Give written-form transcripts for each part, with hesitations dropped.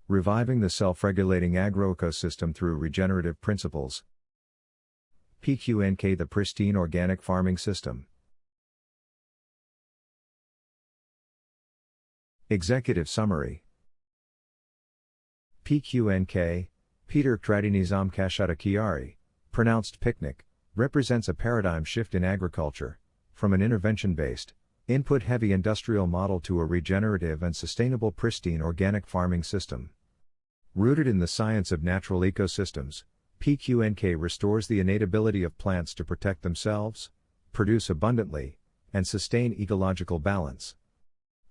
Reviving the self-regulating agroecosystem through regenerative principles. PQNK, the Pristine Organic Farming System. Executive Summary. PQNK, Paedar Qudratti Nizam Kashatqari, pronounced picnic, represents a paradigm shift in agriculture, from an intervention-based, input-heavy industrial model to a regenerative and sustainable pristine organic farming system. Rooted in the science of natural ecosystems, PQNK restores the innate ability of plants to protect themselves, produce abundantly, and sustain ecological balance.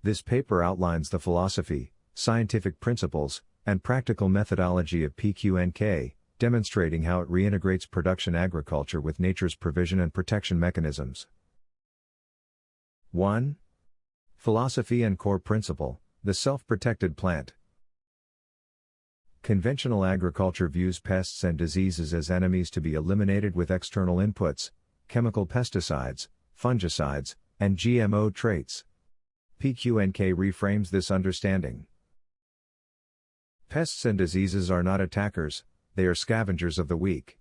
This paper outlines the philosophy, scientific principles, and practical methodology of PQNK, demonstrating how it reintegrates production agriculture with nature's provision and protection mechanisms. 1. Philosophy and core principle, the self-protected plant. Conventional agriculture views pests and diseases as enemies to be eliminated with external inputs, chemical pesticides, fungicides, and GMO traits. PQNK reframes this understanding. Pests and diseases are not attackers, they are scavengers of the weak.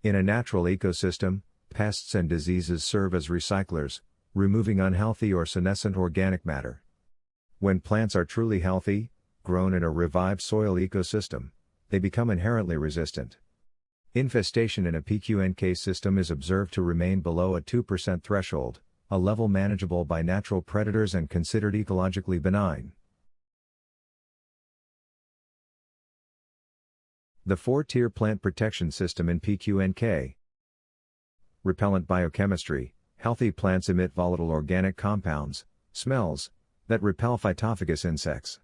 In a natural ecosystem, pests and diseases serve as recyclers, removing unhealthy or senescent organic matter. When plants are truly healthy, grown in a revived soil ecosystem, they become inherently resistant. Infestation in a PQNK system is observed to remain below a 2% threshold, a level manageable by natural predators and considered ecologically benign. The 4-tier plant protection system in PQNK. Repellent biochemistry: healthy plants emit volatile organic compounds, smells, that repel phytophagous insects.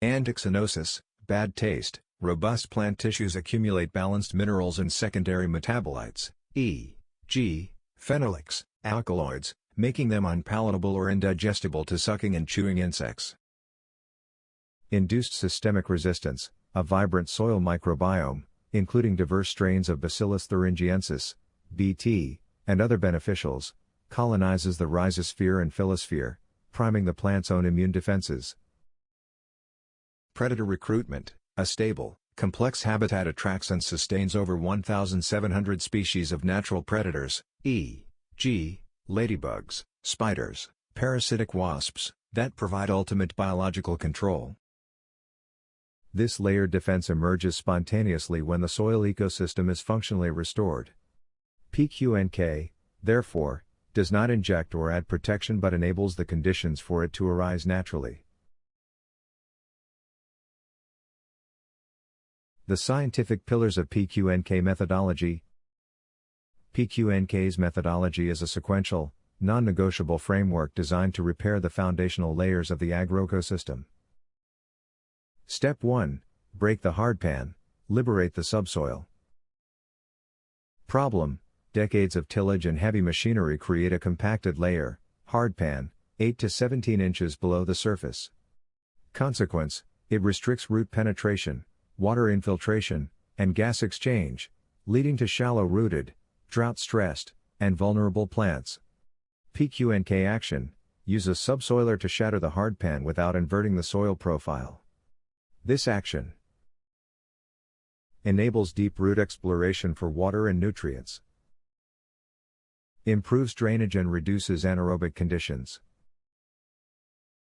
Antixinosis: bad taste, robust plant tissues accumulate balanced minerals and secondary metabolites, e.g., phenolics, alkaloids, making them unpalatable or indigestible to sucking and chewing insects. Induced systemic resistance: a vibrant soil microbiome, including diverse strains of Bacillus thuringiensis, Bt, and other beneficials, colonizes the rhizosphere and phyllosphere, priming the plant's own immune defenses. Predator recruitment: a stable, complex habitat attracts and sustains over 1,700 species of natural predators, e.g., ladybugs, spiders, parasitic wasps, that provide ultimate biological control. This layered defense emerges spontaneously when the soil ecosystem is functionally restored. PQNK, therefore, does not inject or add protection but enables the conditions for it to arise naturally. The scientific pillars of PQNK methodology. PQNK's methodology is a sequential, non-negotiable framework designed to repair the foundational layers of the agroecosystem. Step 1. Break the hardpan, liberate the subsoil. Problem: decades of tillage and heavy machinery create a compacted layer, hardpan, 8 to 17 inches below the surface. Consequence: it restricts root penetration, water infiltration, and gas exchange, leading to shallow-rooted, drought-stressed, and vulnerable plants. PQNK action: use a subsoiler to shatter the hardpan without inverting the soil profile. This action enables deep root exploration for water and nutrients, improves drainage and reduces anaerobic conditions,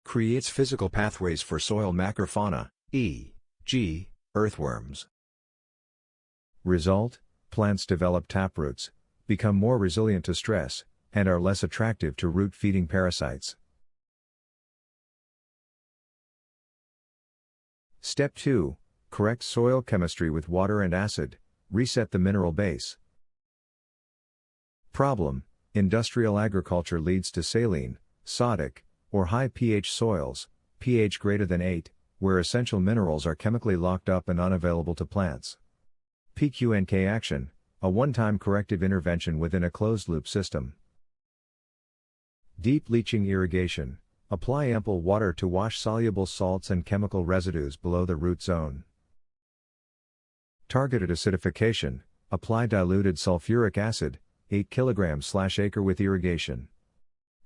creates physical pathways for soil macrofauna, e.g., earthworms. Result: plants develop taproots, become more resilient to stress, and are less attractive to root-feeding parasites. Step 2. Correct soil chemistry with water and acid, reset the mineral base. Problem: industrial agriculture leads to saline, sodic, or high pH soils, pH greater than 8, where essential minerals are chemically locked up and unavailable to plants. PQNK action: a one-time corrective intervention within a closed-loop system. Deep leaching irrigation: apply ample water to wash soluble salts and chemical residues below the root zone. Targeted acidification: apply diluted sulfuric acid, 8 kg/acre with irrigation.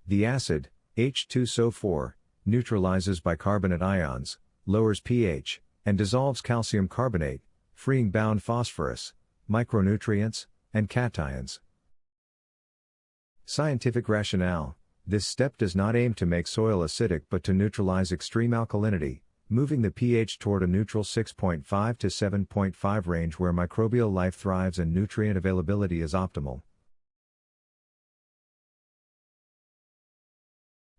The acid, H2SO4, neutralizes bicarbonate ions, lowers pH, and dissolves calcium carbonate, freeing bound phosphorus, micronutrients, and cations. Scientific rationale: this step does not aim to make soil acidic but to neutralize extreme alkalinity, moving the pH toward a neutral 6.5 to 7.5 range where microbial life thrives and nutrient availability is optimal.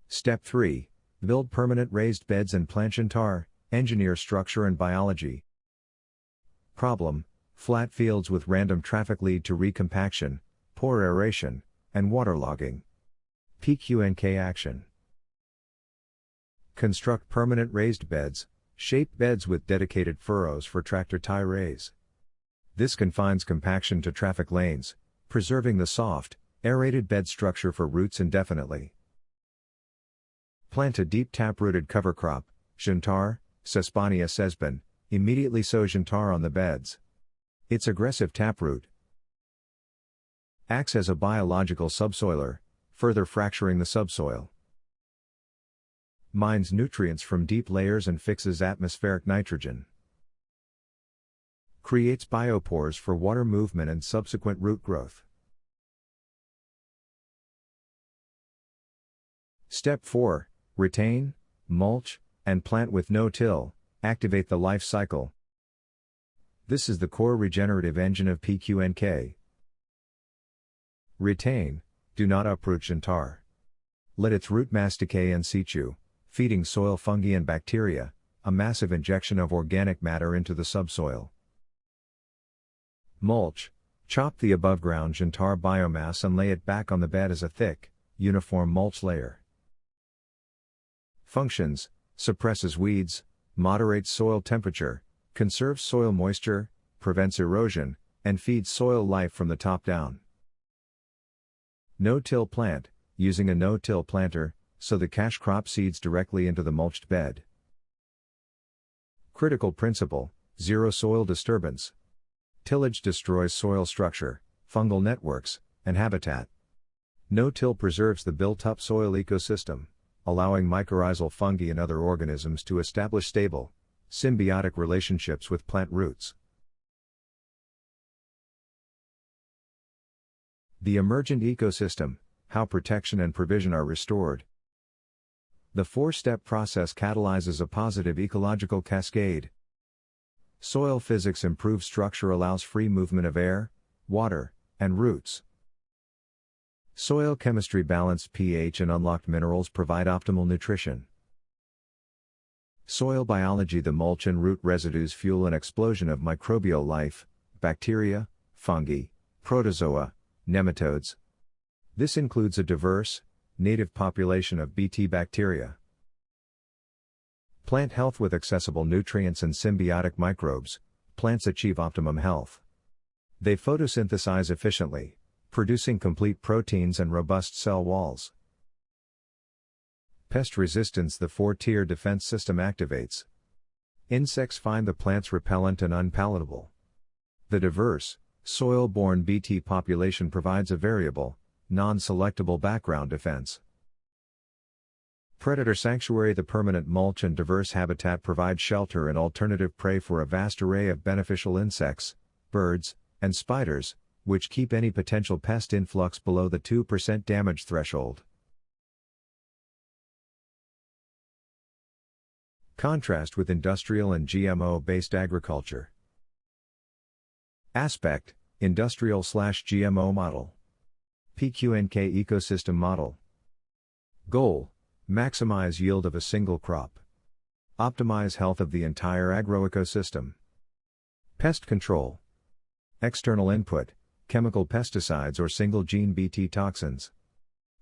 Step 3. Build permanent raised beds and plantar, engineer structure and biology. Problem: flat fields with random traffic lead to recompaction, poor aeration, and waterlogging. PQNK action. Construct permanent raised beds, shaped beds with dedicated furrows for tractor tie raise. This confines compaction to traffic lanes, preserving the soft, aerated bed structure for roots indefinitely. Plant a deep tap-rooted cover crop, Jantar, Sesbania sesbin, immediately sow Jantar on the beds. Its aggressive taproot acts as a biological subsoiler, further fracturing the subsoil. Mines nutrients from deep layers and fixes atmospheric nitrogen. Creates biopores for water movement and subsequent root growth. Step 4. Retain, mulch, and plant with no-till, activate the life cycle. This is the core regenerative engine of PQNK. Retain, do not uproot Jantar. Let its root mass decay in situ, feeding soil fungi and bacteria, a massive injection of organic matter into the subsoil. Mulch, chop the above-ground Jantar biomass and lay it back on the bed as a thick, uniform mulch layer. Functions: suppresses weeds, moderates soil temperature, conserves soil moisture, prevents erosion, and feeds soil life from the top down. No-till plant, using a no-till planter, sow the cash crop seeds directly into the mulched bed. Critical principle: zero soil disturbance. Tillage destroys soil structure, fungal networks, and habitat. No-till preserves the built-up soil ecosystem, allowing mycorrhizal fungi and other organisms to establish stable, symbiotic relationships with plant roots. The emergent ecosystem: how protection and provision are restored. The four-step process catalyzes a positive ecological cascade. Soil physics: improved structure allows free movement of air, water, and roots. Soil chemistry: balanced pH and unlocked minerals provide optimal nutrition. Soil biology: the mulch and root residues fuel an explosion of microbial life, bacteria, fungi, protozoa, nematodes. This includes a diverse, native population of Bt bacteria. Plant health: with accessible nutrients and symbiotic microbes, plants achieve optimum health. They photosynthesize efficiently, producing complete proteins and robust cell walls. Pest resistance: the four-tier defense system activates. Insects find the plants repellent and unpalatable. The diverse, soil-borne Bt population provides a variable, non-selectable background defense. Predator sanctuary: the permanent mulch and diverse habitat provide shelter and alternative prey for a vast array of beneficial insects, birds, and spiders, which keep any potential pest influx below the 2% damage threshold. Contrast with industrial and GMO-based agriculture. Aspect: industrial/GMO model. PQNK ecosystem model. Goal: maximize yield of a single crop. Optimize health of the entire agroecosystem. Pest control. External input: chemical pesticides or single-gene Bt toxins.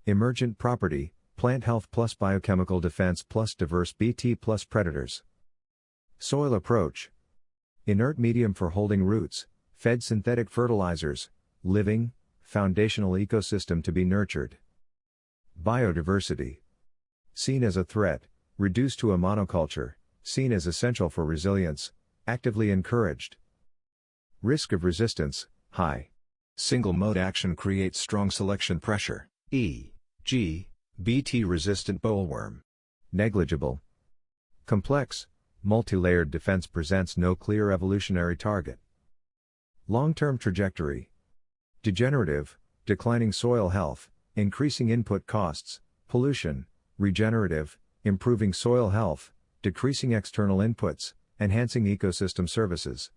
Emergent property: plant health plus biochemical defense plus diverse Bt plus predators. Soil approach: inert medium for holding roots, fed synthetic fertilizers, living, foundational ecosystem to be nurtured. Biodiversity: seen as a threat, reduced to a monoculture, seen as essential for resilience, actively encouraged. Risk of resistance: high. Single-mode action creates strong selection pressure, e.g., Bt-resistant bollworm. Negligible. Complex, multi-layered defense presents no clear evolutionary target. Long-term trajectory. Degenerative, declining soil health, increasing input costs, pollution. Regenerative, improving soil health, decreasing external inputs, enhancing ecosystem services.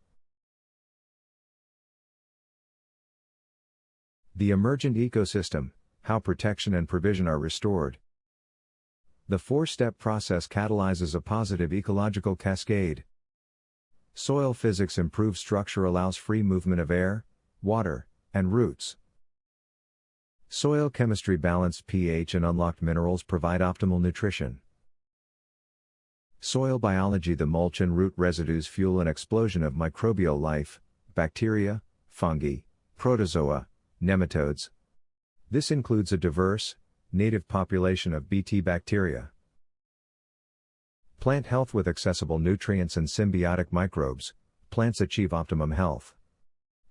The emergent ecosystem, how protection and provision are restored. The four-step process catalyzes a positive ecological cascade. Soil physics improved structure allows free movement of air, water, and roots. Soil chemistry balanced pH and unlocked minerals provide optimal nutrition. Soil biology the mulch and root residues fuel an explosion of microbial life, bacteria, fungi, protozoa, nematodes. This includes a diverse, native population of Bt bacteria. Plant health with accessible nutrients and symbiotic microbes, plants achieve optimum health.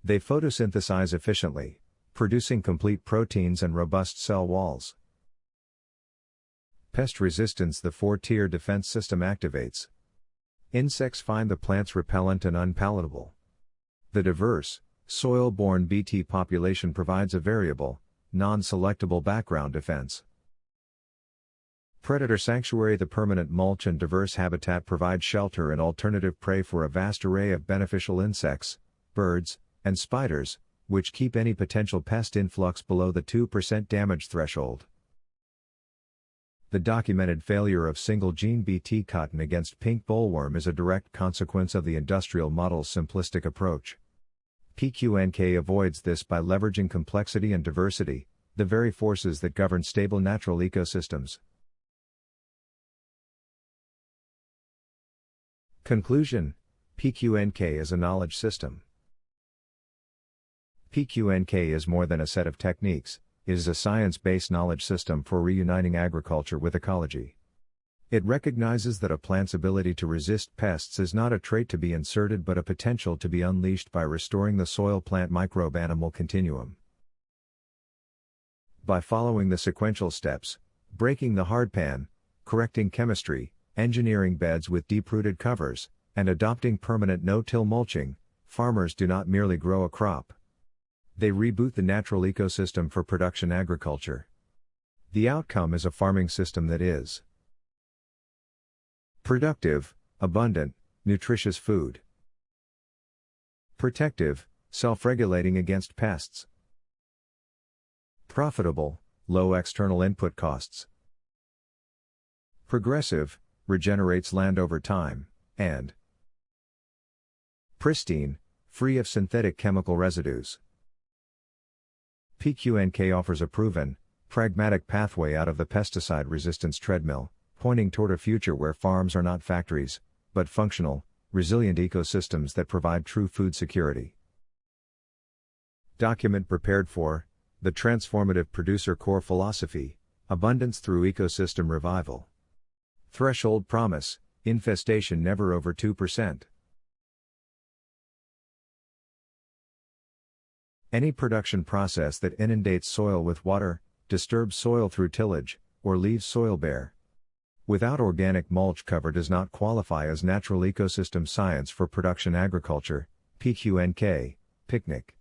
They photosynthesize efficiently, producing complete proteins and robust cell walls. Pest resistance the four-tier defense system activates. Insects find the plants repellent and unpalatable. The diverse, soil-borne Bt population provides a variable, non-selectable background defense. Predator sanctuary the permanent mulch and diverse habitat provide shelter and alternative prey for a vast array of beneficial insects, birds, and spiders, which keep any potential pest influx below the 2% damage threshold. The documented failure of single-gene Bt cotton against pink bollworm is a direct consequence of the industrial model's simplistic approach. PQNK avoids this by leveraging complexity and diversity, the very forces that govern stable natural ecosystems. Conclusion: PQNK is a knowledge system. PQNK is more than a set of techniques, it is a science-based knowledge system for reuniting agriculture with ecology. It recognizes that a plant's ability to resist pests is not a trait to be inserted but a potential to be unleashed by restoring the soil-plant microbe-animal continuum. By following the sequential steps, breaking the hardpan, correcting chemistry, engineering beds with deep-rooted covers, and adopting permanent no-till mulching, farmers do not merely grow a crop. They reboot the natural ecosystem for production agriculture. The outcome is a farming system that is productive, abundant, nutritious food. Protective, self-regulating against pests. Profitable, low external input costs. Progressive, regenerates land over time, and pristine, free of synthetic chemical residues. PQNK offers a proven, pragmatic pathway out of the pesticide resistance treadmill, pointing toward a future where farms are not factories, but functional, resilient ecosystems that provide true food security. Document prepared for the Transformative Producer Core Philosophy, Abundance Through Ecosystem Revival. Threshold Promise, Infestation Never Over 2%. Any production process that inundates soil with water, disturbs soil through tillage, or leaves soil bare without organic mulch cover does not qualify as natural ecosystem science for production agriculture, PQNK, picnic.